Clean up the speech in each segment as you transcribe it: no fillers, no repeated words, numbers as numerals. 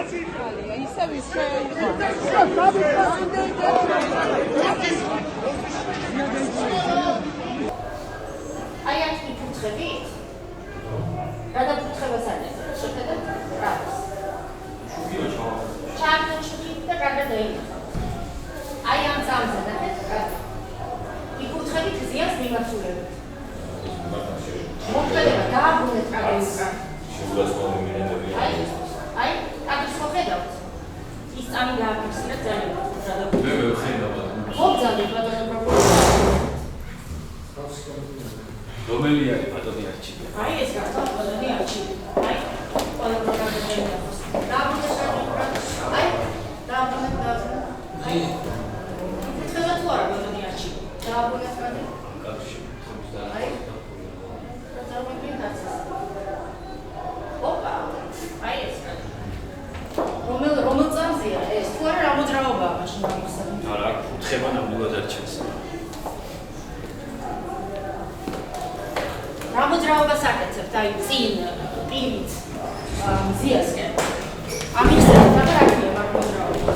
აი აქ მიფუძხებით? რა დაფუძხებას არის? შეხედეთ რა არის? ჩამოჩვით და კარგად დაინახავთ. აი ამ წამზე ნახეთ რა. მიფუძხებით ზიანს მიმართულებით. მოკლედება დააბრუნეთ კარგად. აი, კადრს ხედავთ. ის წამი გააფიქსირეთ ძალიან რა და მოგზავნეთ ბატონო პროკურორი. რომელი არის ბატონი არჩილი? აი ეს გახლავთ ბატონი არჩილი. აი, ყველა პროგრამები დაახოს. დააბრუნეთ კარგად. აი, დააბრუნეთ. აი. თქვენ თუ არა ბატონი არჩილი. დააბრუნეთ კარგად. კადრში. აი. ოპა, აი ეს რა. რომელ წამზეა ეს? თუ არა რა მოძრაობაა მაშინ გამოსაგები? არა, ხება ნამდვილად არჩევს. რა მოძრაობას აკეთებთ? აი წინ პირით მზიასკენ. ამიხსენებთ რა რაკია მაგ მოძრაობა?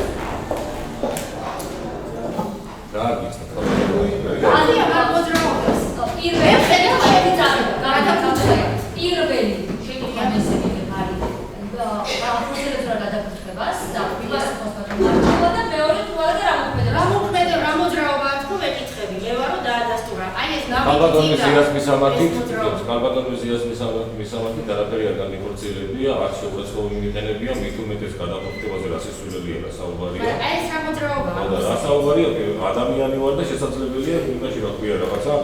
რა არის ეს? ალია მაგ მოძრაობას. პირველ ხედავ შევი წამება. პირველი შეგიძლია მესმის არის და აფუძნებს რა გადაფუძნებას და ვიბასოს მარჩევა და მეორე თვალა და რა მოქმედება რა მოძრაობაა თქო მეკითხები მე ვარო დაადასტურა აი ეს კალბატონის ზიას მისამართით კალბატონის ზიას მისამართით არაფერი არ განიხორციელებია არ შეურაცხყოფა მიმიყენებია მით უმეტეს გადაფუძნებაზე რა სისულელია რა საუბარია აი ეს რა მოძრაობაა და რა საუბარია ადამიანი ვარ და შესაძლებელია იმაში რა ქვია რაღაცა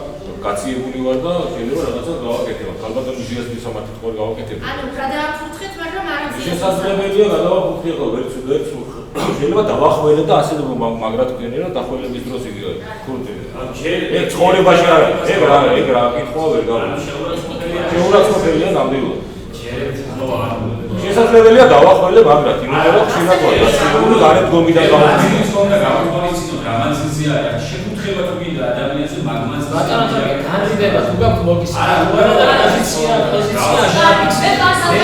გაციებული ვარ და შეიძლება რაღაცა გავაკეთებ კალბატონის ზიას მისამართით ყოველ გავაკეთებ ანუ რა დააფუძნეთ მაგრამ არ არის შესაძლებელია გადავაფუძნებო ვერც შეიძლება დავახველებ და ასე მაგრა თქვენი რომ დახველების დროს იგი ქურდი ეგ ცხოვრებაში არ არის ეგ რა კითხვა ვერ გავიგე შეურაცხყოფილია ნამდვილად შესაძლებელია დავახველებ მაგრად იმიტომ რომ ხშირად ვარ გასული გარეთ გომიდან გავხდი ის კონდა გამოპოლიცინო გამანციზია არის შეკუთხება თუ გინდა ადამიანზე მაგმას განრიდება თუ გაქვს მოგის არა პოზიცია მე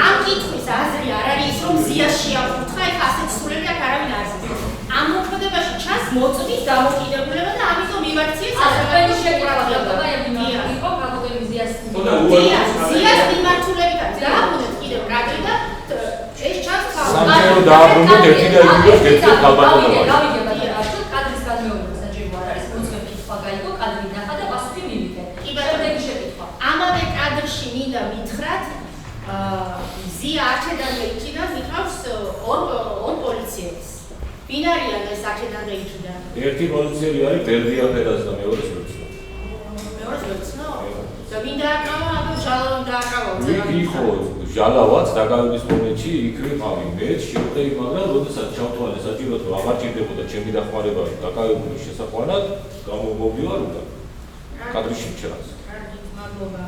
ამ კითხვის აზრი არ არის რომ ზიაში აფუძხა ეგ ასეთ სულები აქ არავინ არ არის ამ მოქმედებაში ჩანს მოწმის დამოკიდებულება და ამიტომ მივაქციეს ასეთი შეყურადღება იყო კაპიტალიზმის ზიას მიმართულებით არის დააბრუნეთ კიდევ კადრი და ეს ჩანს სამჯერ დააბრუნეთ ერთი და იგი დროს გეცეთ კალბატონობა კადრის განმეორება საჭირო არ არის მოწმე კითხვა გაიგო კადრი ნახა და პასუხი მივიღე შემდეგი შეკითხვა ამავე კადრში მინდა მითხრათ ზია არჩედან იქიდან მითხავს ორ პოლიციელს ვინ არიან ეს არჩედან იქიდან ერთი პოლიციელი არის ბერდია ფედას და მეორე სულცნო და ვინ დააკავა აბა ჟალავამ დააკავა იყო ჟალავაც დაკავების მომენტში იქ ვიყავი მე შევხვდები მაგრამ როდესაც ჩავთვალე საჭიროდ რომ აღარ ჭირდებოდა ჩემი დახმარება დაკავების შესაყვანად გამომოვიარ უნდა კადრში ჩანს მადლობა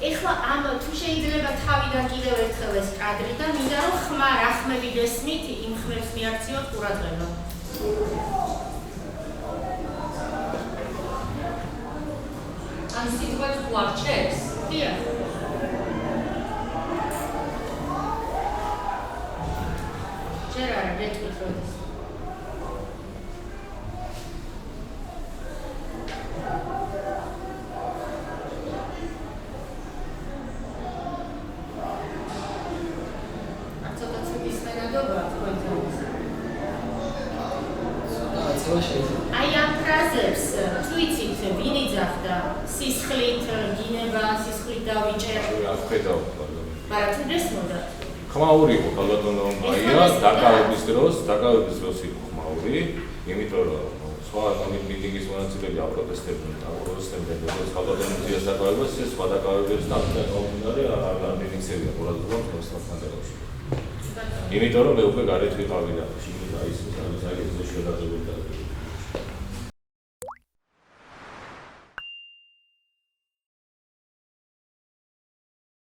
ეხლა ამ თუ შეიძლება თავიდან კიდევ ერთხელ ეს კადრი და მინდა რომ ხმა რა ხმები გესმით იმ ხმებს მიაქციოთ ყურადღება ან სიტყვებს უარჩევს დიახ ჯერ არა გეტყვით როდის აი ამ ფრაზებს თუ იცით ვინ იძახდა სისხლით გინება სისხლით დავიჭერ ახედავ მაგრამ თუ გესმოდა ხმაური იყო კალბატონო მაია დაკავების დროს იყო ხმაური იმიტომ რომ სხვა მიტინგის მონაწილეები აპროტესტებდნენ როგორც კალბატონის ზიას დაკავებას ეს სხვა დაკავებებს დაყოლინარე არ მიიქცევია ყურადღება მოსწავლეებში იმიტომ რომ მე უკვე გარეთ ვიყავი და შიგნით აი ეს არის შედარებით